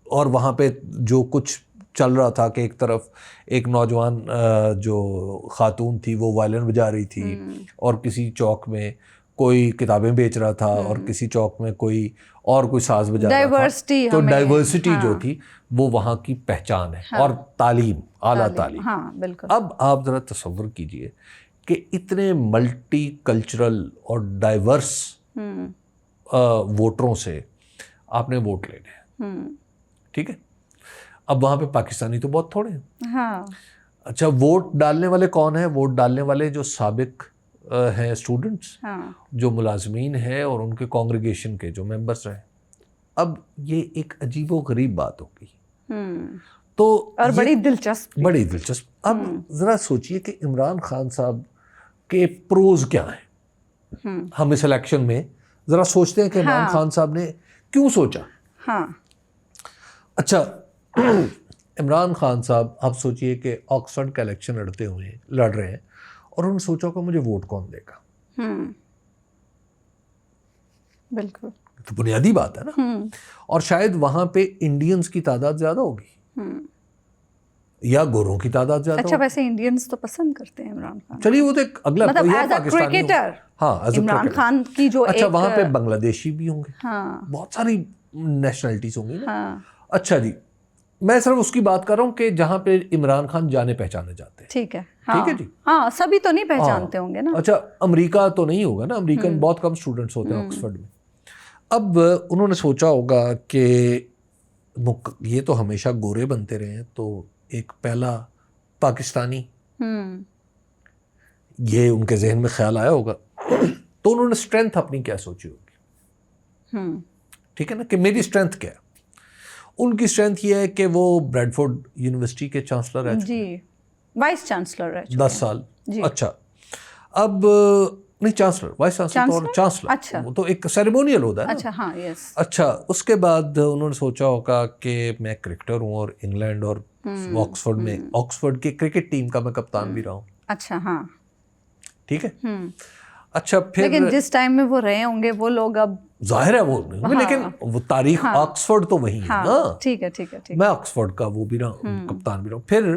Speaker 2: اور وہاں پہ جو کچھ چل رہا تھا کہ ایک طرف ایک نوجوان جو خاتون تھی وہ وائلن بجا رہی تھی, اور کسی چوک میں کوئی کتابیں بیچ رہا تھا, اور کسی چوک میں کوئی ساز بجا رہا تھا. تو ڈائیورسٹی جو تھی وہ وہاں کی پہچان ہے. اور تعلیم, اعلیٰ تعلیم. اب آپ ذرا تصور کیجئے کہ اتنے ملٹی کلچرل اور ڈائیورس ووٹروں سے آپ نے ووٹ لینے ہیں, ٹھیک ہے. اب وہاں پہ پاکستانی تو بہت تھوڑے ہیں. اچھا ووٹ ڈالنے والے کون ہیں؟ ووٹ ڈالنے والے جو سابق ہیں اسٹوڈنٹس, جو ملازمین ہیں, اور ان کے کانگریگیشن کے جو ممبرس رہے. اب یہ ایک عجیب و غریب بات ہو گئی, تو
Speaker 1: اور بڑی
Speaker 2: دلچسپ. اب ذرا سوچئے کہ عمران خان صاحب کے پروز کیا ہیں. ہم اس الیکشن میں ذرا سوچتے ہیں کہ عمران خان صاحب نے کیوں سوچا. اچھا عمران خان صاحب آپ سوچئے کہ آکسفورڈ کا الیکشن لڑ رہے ہیں, اور انہوں نے سوچا کہ مجھے ووٹ کون دے گا.
Speaker 1: بالکل
Speaker 2: تو بنیادی بات ہے نا. اور شاید وہاں پہ انڈینز کی تعداد زیادہ ہوگی یا گوروں کی تعداد زیادہ.
Speaker 1: اچھا ویسے انڈینز تو پسند کرتے ہیں عمران خان.
Speaker 2: چلیے وہ تو ایک اگلا
Speaker 1: کرکٹر.
Speaker 2: ہاں
Speaker 1: عمران خان کی جو
Speaker 2: اچھا وہاں پہ بنگلہ دیشی بھی ہوں گے, بہت ساری نیشنلٹیز ہوں گی نا. اچھا جی میں صرف اس کی بات کر رہا ہوں کہ جہاں پہ عمران خان جانے پہچانے جاتے ہیں.
Speaker 1: ٹھیک ہے
Speaker 2: جی.
Speaker 1: ہاں سبھی تو نہیں پہچانتے ہوں گے نا.
Speaker 2: اچھا امریکہ تو نہیں ہوگا نا, امریکن بہت کم اسٹوڈنٹس ہوتے ہیں آکسفورڈ میں. اب انہوں نے سوچا ہوگا کہ یہ تو ہمیشہ گورے بنتے رہے ہیں, تو ایک پہلا پاکستانی, یہ ان کے ذہن میں خیال آیا ہوگا. تو انہوں نے اسٹرینتھ اپنی کیا سوچی ہوگی, ٹھیک ہے نا, کہ میری اسٹرینتھ کیا ہے. ان کی اسٹرینتھ یہ ہے کہ وہ بریڈفورڈ یونیورسٹی کے چانسلر رہ چکے,
Speaker 1: جی وائس چانسلر رہ چکے
Speaker 2: 10 سال. اچھا اب نہیں چانسلر, وائس چانسلر اور چانسلر تو ایک سیریمونیل ہوتا ہے نا.
Speaker 1: اچھا ہاں یس.
Speaker 2: اچھا اس کے بعد انہوں نے سوچا ہوگا کہ میں کرکٹر ہوں, اور انگلینڈ اور آکسفورڈ میں آکسفورڈ کی کرکٹ ٹیم کا میں کپتان بھی رہا ہوں.
Speaker 1: اچھا ہاں
Speaker 2: ٹھیک ہے. اچھا پھر
Speaker 1: لیکن جس ٹائم میں وہ رہے ہوں گے وہ لوگ اب
Speaker 2: ظاہر ہے وہ نہیں, لیکن وہ تاریخ آکسفورڈ تو وہی ہے نا.
Speaker 1: ٹھیک ہے
Speaker 2: میں آکسفورڈ کا وہ بھی رہا ہوں, کپتان بھی رہا ہوں. پھر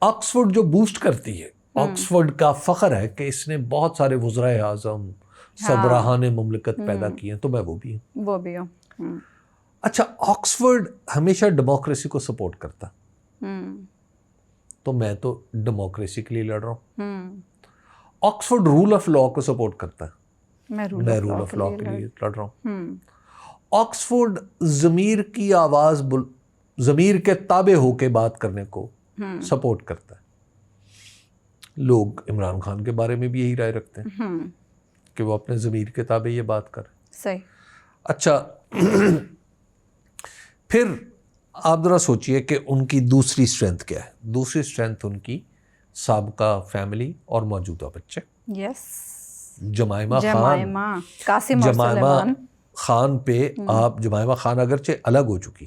Speaker 2: آکسفورڈ جو بوسٹ کرتی ہے, آکسفورڈ کا فخر ہے کہ اس نے بہت سارے وزرائے اعظم, سربراہان مملکت پیدا کیے ہیں, تو میں وہ بھی ہوں. اچھا آکسفورڈ ہمیشہ ڈیموکریسی کو سپورٹ کرتا, تو میں تو ڈیموکریسی کے لیے لڑ رہا ہوں. آکسفورڈ رول آف لا کو سپورٹ کرتا ہے, میں رول آف لا کے لیے لڑ رہا ہوں. آکسفورڈ ضمیر کی آواز ضمیر کے تابع ہو کے بات کرنے کو سپورٹ کرتا ہے. لوگ عمران خان کے بارے میں بھی یہی رائے رکھتے ہیں کہ وہ اپنے ضمیر کے تابع یہ بات کریں.
Speaker 1: صحیح.
Speaker 2: اچھا پھر آپ ذرا سوچئے کہ ان کی دوسری اسٹرینتھ کیا ہے. دوسری اسٹرینتھ ان کی سابقہ فیملی اور موجودہ بچے.
Speaker 1: یس.
Speaker 2: جمائمہ خان پہ آپ جمائمہ خان اگرچہ الگ ہو چکی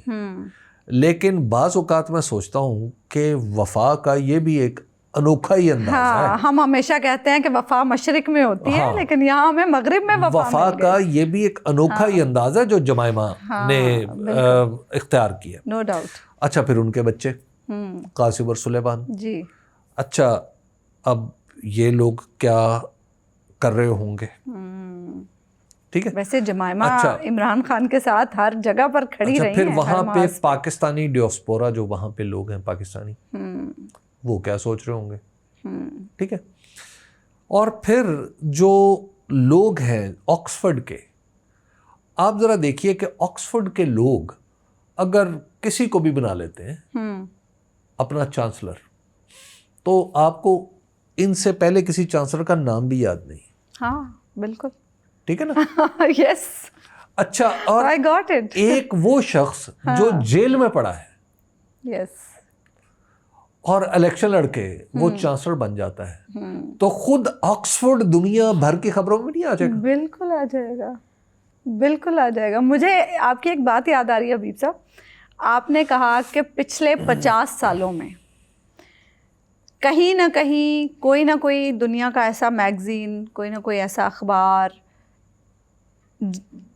Speaker 2: لیکن بعض اوقات میں سوچتا ہوں کہ وفا کا یہ بھی ایک انوکھا ہی انداز ہے.
Speaker 1: ہم ہمیشہ کہتے ہیں کہ وفا مشرق میں ہوتی ہے لیکن یہاں ہمیں مغرب میں
Speaker 2: وفا کا یہ بھی ایک انوکھا ہی انداز ہے جو جمائمہ نے اختیار کیا.
Speaker 1: No doubt.
Speaker 2: اچھا پھر ان کے بچے قاسم اور سلیمان.
Speaker 1: جی.
Speaker 2: اچھا اب یہ لوگ کیا کر رہے ہوں گے. ٹھیک ہے.
Speaker 1: ویسے جمائمہ عمران خان کے ساتھ ہر جگہ پر کھڑی رہی ہیں.
Speaker 2: پھر وہاں پہ پاکستانی ڈیاسپورا جو وہاں پہ لوگ ہیں پاکستانی وہ کیا سوچ رہے ہوں گے. ٹھیک ہے. اور پھر جو لوگ ہیں آکسفورڈ کے, آپ ذرا دیکھیے کہ آکسفورڈ کے لوگ اگر کسی کو بھی بنا لیتے ہیں اپنا چانسلر تو آپ کو ان سے پہلے کسی چانسلر کا نام بھی یاد نہیں.
Speaker 1: ہاں بالکل.
Speaker 2: ٹھیک ہے نا.
Speaker 1: یس.
Speaker 2: اچھا اور ایک وہ شخص جو جیل میں پڑا ہے
Speaker 1: یس
Speaker 2: اور الیکشن لڑ کے وہ چانسلر بن جاتا ہے تو خود آکسفورڈ دنیا بھر کی خبروں میں نہیں آ جائے گا.
Speaker 1: بالکل آ جائے گا. بالکل آ جائے گا. مجھے آپ کی ایک بات یاد آ رہی ہے حبیب صاحب. آپ نے کہا کہ پچھلے 50 سالوں میں کہیں نہ کہیں کوئی نہ کوئی دنیا کا ایسا میگزین, کوئی نہ کوئی ایسا اخبار,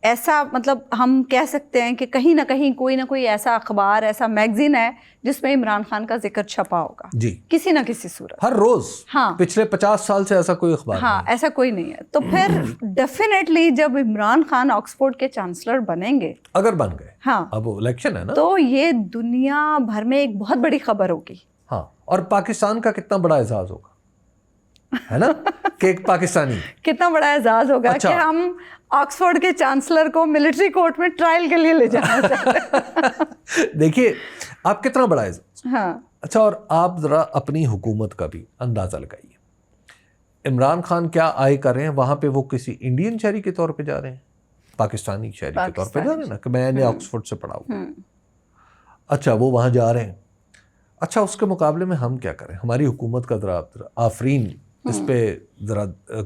Speaker 1: ایسا مطلب ہم کہہ سکتے ہیں کہ کہیں نہ کہیں کوئی نہ کوئی ایسا اخبار, ایسا میگزین ہے جس میں عمران خان کا ذکر چھپا ہوگا.
Speaker 2: جی.
Speaker 1: کسی نہ کسی صورت
Speaker 2: ہر روز.
Speaker 1: ہاں.
Speaker 2: پچھلے 50 سال سے ایسا کوئی اخبار
Speaker 1: ہاں ایسا کوئی نہیں ہے. تو پھر ڈیفینیٹلی جب عمران خان آکسفورڈ کے چانسلر بنیں گے,
Speaker 2: اگر بن گئے,
Speaker 1: ہاں
Speaker 2: اب الیکشن ہے نا,
Speaker 1: تو یہ دنیا بھر میں ایک بہت بڑی خبر ہوگی.
Speaker 2: ہاں. اور پاکستان کا کتنا بڑا اعزاز ہوگا ہے نا کہ ایک پاکستانی
Speaker 1: کتنا بڑا اعزاز ہوگا کہ ہم آکسفورڈ کے چانسلر کو ملٹری کورٹ میں ٹرائل کے لیے لے جانا چاہتے ہیں.
Speaker 2: دیکھیے آپ کتنا بڑا اعزاز.
Speaker 1: ہاں.
Speaker 2: اچھا اور آپ ذرا اپنی حکومت کا بھی اندازہ لگائیے. عمران خان کیا آئے کر رہے ہیں وہاں پہ؟ وہ کسی انڈین شہری کے طور پہ جا رہے ہیں, پاکستانی شہری کے طور پہ جا رہے ہیں نا کہ میں نے آکسفورڈ سے پڑھا ہوں. اچھا وہ وہاں جا رہے ہیں. اچھا اس کے مقابلے میں ہم کیا کریں؟ ہماری حکومت کا ذرا آفرین اس پہ ذرا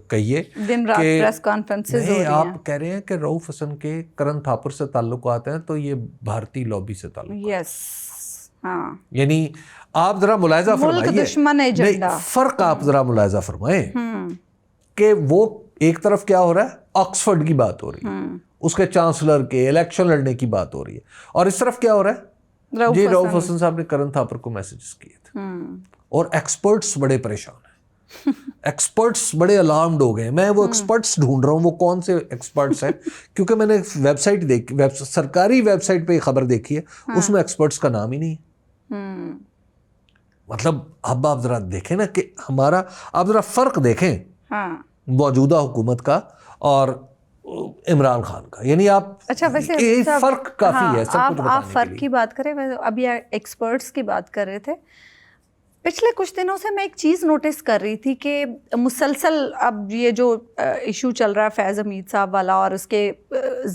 Speaker 2: کہیے.
Speaker 1: دن رات پریس کانفرنسز ہو رہی ہیں.
Speaker 2: آپ کہہ رہے ہیں کہ رؤف حسن کے کرن تھاپر سے تعلقات ہیں تو یہ بھارتی لابی سے تعلق.
Speaker 1: یس. ہاں.
Speaker 2: یعنی آپ ذرا ملاحظہ فرمائیے,
Speaker 1: دشمن ایجنڈا
Speaker 2: فرق آپ ذرا ملاحظہ فرمائیں کہ وہ ایک طرف کیا ہو رہا ہے, آکسفورڈ کی بات ہو رہی ہے, اس کے چانسلر کے الیکشن لڑنے کی بات ہو رہی ہے, اور اس طرف کیا ہو رہا ہے جی رؤف حسن صاحب نے کرن تھاپر کو میسیجز کیے تھے اور ایکسپرٹس بڑے پریشان ہیں. ایکسپرٹس بڑے الارمڈ ہو گئے. میں وہ ایکسپرٹس ڈھونڈ رہا ہوں وہ کون سے ایکسپرٹس ہیں, کیونکہ میں نے ویب سائٹ دیکھی, سرکاری ویب سائٹ پہ یہ خبر دیکھی ہے, اس میں ایکسپرٹس کا نام ہی نہیں ہے. مطلب اب آپ ذرا دیکھیں نا کہ ہمارا, آپ ذرا فرق دیکھیں موجودہ حکومت کا اور عمران خان کا. یعنی آپ
Speaker 1: اچھا ویسے
Speaker 2: فرق کافی ہے.
Speaker 1: آپ فرق کی بات کریں, ابھی ایکسپرٹس کی بات کر رہے تھے. پچھلے کچھ دنوں سے میں ایک چیز نوٹس کر رہی تھی کہ مسلسل اب یہ جو ایشو چل رہا ہے فیض حمید صاحب والا اور اس کے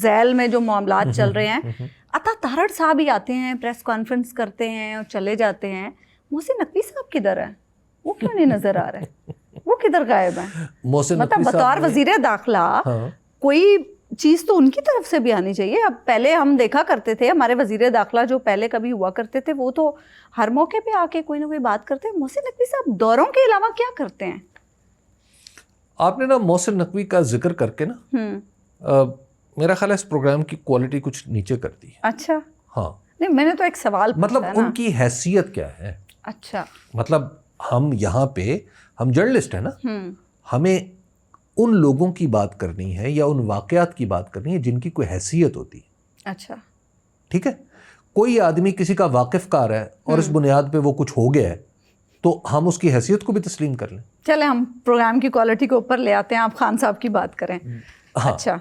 Speaker 1: ذیل میں جو معاملات چل رہے ہیں, عطا تارڑ صاحب ہی آتے ہیں, پریس کانفرنس کرتے ہیں اور چلے جاتے ہیں. محسن نقوی صاحب کدھر ہیں؟ وہ کیوں نہیں نظر آ رہے؟ وہ کدھر غائب ہیں؟ مطلب بطور وزیر داخلہ کوئی چیز تو ان کی طرف سے بھی آنی چاہیے. اب پہلے ہم دیکھا کرتے تھے ہمارے وزیر داخلہ جو پہلے کبھی ہوا کرتے تھے وہ تو ہر موقع پہ آ کے کوئی نہ کوئی بات کرتے ہیں. محسن نقوی صاحب دوروں کے علاوہ کیا کرتے ہیں؟
Speaker 2: آپ نے نا محسن نقوی کا ذکر کر کے نا میرا خیال ہے اس پروگرام کی کوالٹی کچھ نیچے کر دی.
Speaker 1: اچھا.
Speaker 2: ہاں
Speaker 1: نہیں میں نے تو ایک سوال
Speaker 2: مطلب ان کی حیثیت کیا ہے.
Speaker 1: اچھا
Speaker 2: مطلب ہم یہاں پہ ہم جرنلسٹ ہیں نا, ہمیں ان لوگوں کی بات کرنی ہے یا ان واقعات کی بات کرنی ہے جن کی کوئی حیثیت ہوتی ہے.
Speaker 1: اچھا
Speaker 2: ٹھیک ہے. کوئی آدمی کسی کا واقف کار ہے اور اس بنیاد پہ وہ کچھ ہو گیا ہے تو ہم اس کی حیثیت کو بھی تسلیم کر لیں.
Speaker 1: چلیں ہم پروگرام کی کوالٹی کو اوپر لے آتے ہیں, آپ خان صاحب کی بات کریں.
Speaker 2: ہاں.
Speaker 1: اچھا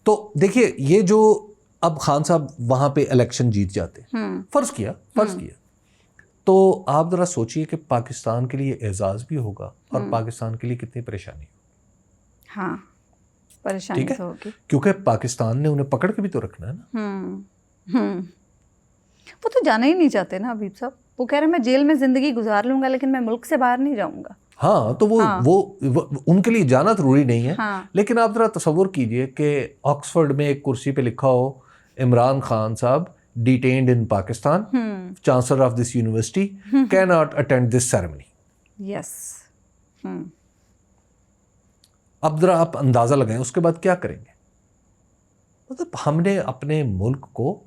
Speaker 2: تو دیکھیے یہ جو اب خان صاحب وہاں پہ الیکشن جیت جاتے ہیں، فرض کیا تو آپ ذرا سوچئے کہ پاکستان کے لیے اعزاز بھی ہوگا اور پاکستان کے لیے کتنی پریشانی ہوگی.
Speaker 1: ہاں پریشانی تو ہوگی،
Speaker 2: کیونکہ پاکستان نے انہیں پکڑ کے بھی تو رکھنا ہے نا.
Speaker 1: وہ تو جانا ہی نہیں چاہتے نا حبیب صاحب، وہ کہہ رہے میں جیل میں زندگی گزار لوں گا لیکن میں ملک سے باہر نہیں جاؤں گا.
Speaker 2: ہاں تو وہ ان کے لیے جانا ضروری نہیں ہے، لیکن آپ ذرا تصور کیجئے کہ آکسفورڈ میں ایک کرسی پہ لکھا ہو عمران خان صاحب detained in Pakistan, chancellor of this university can not attend this ceremony.
Speaker 1: Yes.
Speaker 2: اب ذرا آپ اندازہ لگائیں اس کے بعد کیا کریں گے. مطلب ہم نے اپنے ملک کو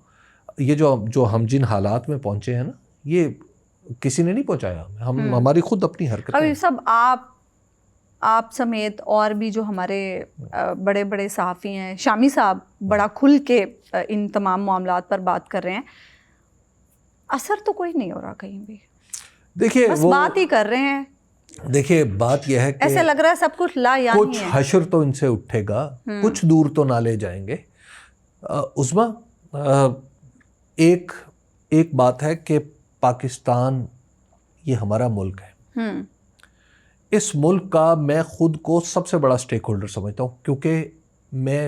Speaker 2: یہ جو ہم جن حالات میں پہنچے ہیں نا، یہ کسی نے نہیں پہنچایا ہمیں، ہماری خود اپنی حرکت.
Speaker 1: ابھی سب آپ سمیت اور بھی جو ہمارے بڑے بڑے صحافی ہیں، شامی صاحب بڑا کھل کے ان تمام معاملات پر بات کر رہے ہیں، اثر تو کوئی نہیں ہو رہا کہیں بھی.
Speaker 2: دیکھیے
Speaker 1: بس بات ہی کر رہے ہیں.
Speaker 2: دیکھیے بات یہ ہے کہ
Speaker 1: ایسے لگ رہا ہے سب کچھ لا یعنی
Speaker 2: کچھ حشر تو ان سے اٹھے گا، کچھ دور تو نہ لے جائیں گے. عظمیٰ ایک بات ہے کہ پاکستان یہ ہمارا ملک ہے. اس ملک کا میں خود کو سب سے بڑا سٹیک ہولڈر سمجھتا ہوں، کیونکہ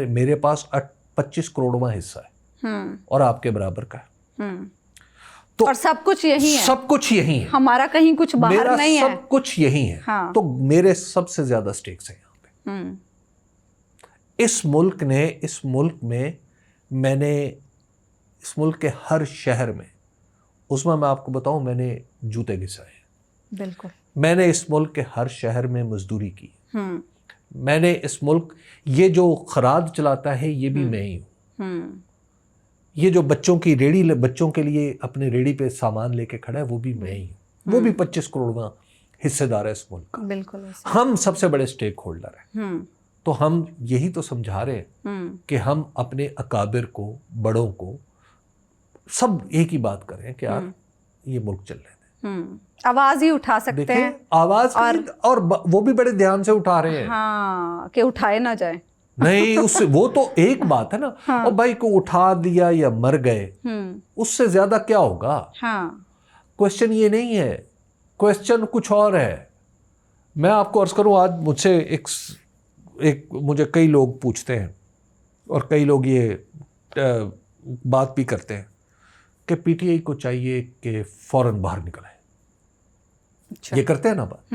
Speaker 2: میرے پاس 25 کروڑواں حصہ ہے اور آپ کے برابر کا ہے. تو
Speaker 1: اور سب کچھ یہی ہے،
Speaker 2: سب کچھ یہی ہے،
Speaker 1: ہمارا کہیں کچھ باہر نہیں ہے،
Speaker 2: سب کچھ یہی ہے. تو میرے سب سے زیادہ سٹیکس ہیں یہاں پہ. اس ملک میں میں نے اس ملک کے ہر شہر میں، عظمیٰ میں آپ کو بتاؤں، میں نے جوتے گھسائے ہیں. بالکل. میں نے اس ملک کے ہر شہر میں مزدوری کی. میں نے اس ملک، یہ جو خراج چلاتا ہے یہ بھی میں ہی ہوں. یہ جو بچوں کے لیے اپنے ریڑھی پہ سامان لے کے کھڑا ہے وہ بھی میں ہی ہوں. وہ بھی 25 کروڑواں حصے دار ہے اس ملک کا. بالکل. ہم سب سے بڑے سٹیک ہولڈر ہیں. تو ہم یہی تو سمجھا رہے ہیں کہ ہم اپنے اکابر کو، بڑوں کو، سب ایک ہی بات کر رہے ہیں کہ یار یہ ملک چل رہے ہیں.
Speaker 1: آواز ہی اٹھا سکتے ہیں،
Speaker 2: آواز اور وہ بھی بڑے دھیان سے اٹھا رہے ہیں.
Speaker 1: ہاں کہ اٹھائے نہ جائیں.
Speaker 2: نہیں، وہ تو ایک بات ہے نا. اور بھائی کو اٹھا دیا یا مر گئے، اس سے زیادہ کیا ہوگا. کوشچن یہ نہیں ہے، کوشچن کچھ اور ہے. میں آپ کو عرض کروں، آج مجھ سے مجھے کئی لوگ پوچھتے ہیں اور کئی لوگ یہ بات بھی کرتے ہیں کہ پی ٹی آئی کو چاہیے کہ فوراً باہر نکل آئے. یہ کرتے ہیں نا بات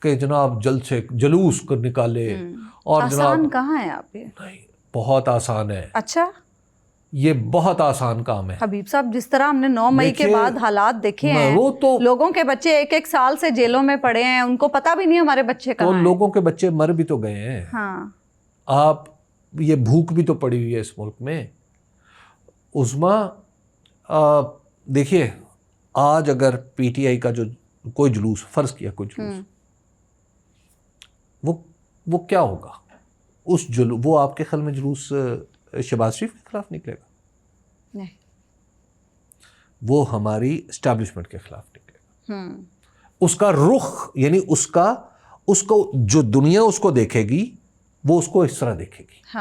Speaker 2: کہ جناب جلد سے جلوس کر نکالے. اور
Speaker 1: آسان کہاں ہے آپ یہ؟
Speaker 2: نہیں، بہت آسان ہے.
Speaker 1: اچھا،
Speaker 2: یہ بہت آسان کام ہے
Speaker 1: حبیب صاحب. جس طرح ہم نے 9 مئی کے بعد حالات دیکھے ہیں، وہ تو لوگوں کے بچے 1 سال سے جیلوں میں پڑے ہیں، ان کو پتہ بھی نہیں ہمارے بچے کہاں ہیں.
Speaker 2: لوگوں کے بچے مر بھی تو گئے ہیں. آپ یہ بھوک بھی تو پڑی ہوئی ہے اس ملک میں. عظمیٰ دیکھیے، آج اگر پی ٹی آئی کا جو کوئی جلوس، فرض کیا کوئی جلوس، وہ کیا ہوگا؟ وہ آپ کے خیال میں جلوس شہباز شریف کے خلاف نکلے گا؟ نہیں، وہ ہماری اسٹیبلشمنٹ کے خلاف نکلے گا. اس کا رخ، یعنی اس کو جو دنیا اس کو دیکھے گی وہ اس کو اس طرح دیکھے گی.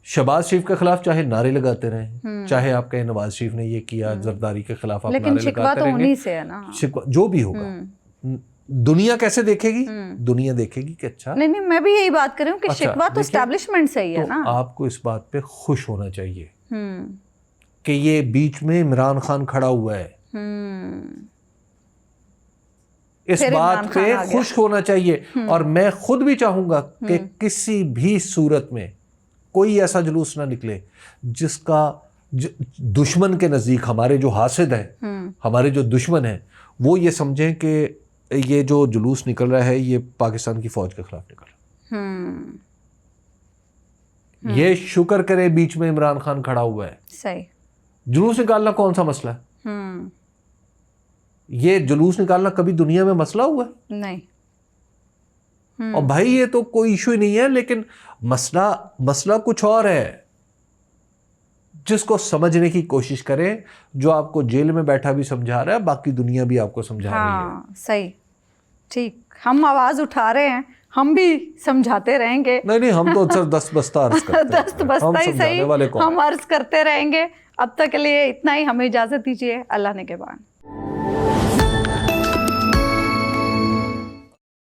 Speaker 2: شہباز شریف کے خلاف چاہے نعرے لگاتے رہیں، چاہے آپ کہیں نواز شریف نے یہ کیا، زرداری کے خلاف آپ نعرے لگاتے رہیں گے، شکوہ جو بھی ہوگا، دنیا کیسے دیکھے گی؟ دنیا دیکھے گی کہ اچھا.
Speaker 1: نہیں، میں بھی یہی بات کر رہی ہوں کہ شکوہ تو اسٹیبلشمنٹ سے ہی ہے نا.
Speaker 2: آپ کو اس بات پہ خوش ہونا چاہیے کہ یہ بیچ میں عمران خان کھڑا ہوا ہے. اس بات پہ خوش ہونا چاہیے. اور میں خود بھی چاہوں گا کہ کسی بھی صورت میں کوئی ایسا جلوس نہ نکلے جس کا دشمن کے نزدیک، ہمارے جو حاسد ہیں، ہمارے جو دشمن ہیں، وہ یہ سمجھیں کہ یہ جو جلوس نکل رہا ہے یہ پاکستان کی فوج کے خلاف نکل رہا ہے. یہ شکر کرے بیچ میں عمران خان کھڑا ہوا ہے.
Speaker 1: صحیح.
Speaker 2: جلوس نکالنا کون سا مسئلہ ہے؟ یہ جلوس نکالنا کبھی دنیا میں مسئلہ ہوا ہے؟
Speaker 1: نہیں.
Speaker 2: اور بھائی یہ تو کوئی ایشو ہی نہیں ہے، لیکن مسئلہ کچھ اور ہے جس کو سمجھنے کی کوشش کریں. جو آپ کو جیل میں بیٹھا بھی سمجھا رہا ہے، باقی دنیا بھی آپ کو سمجھا رہی ہے.
Speaker 1: صحیح، ٹھیک. ہم آواز اٹھا رہے ہیں، ہم بھی سمجھاتے رہیں گے.
Speaker 2: نہیں ہم تو اکثر دست بستہ عرض کرتے ہیں.
Speaker 1: دست بستہ ہی صحیح ہم عرض کرتے رہیں گے. اب تک کے لیے اتنا ہی, ہمیں اجازت دیجیے. اللہ نگہبان.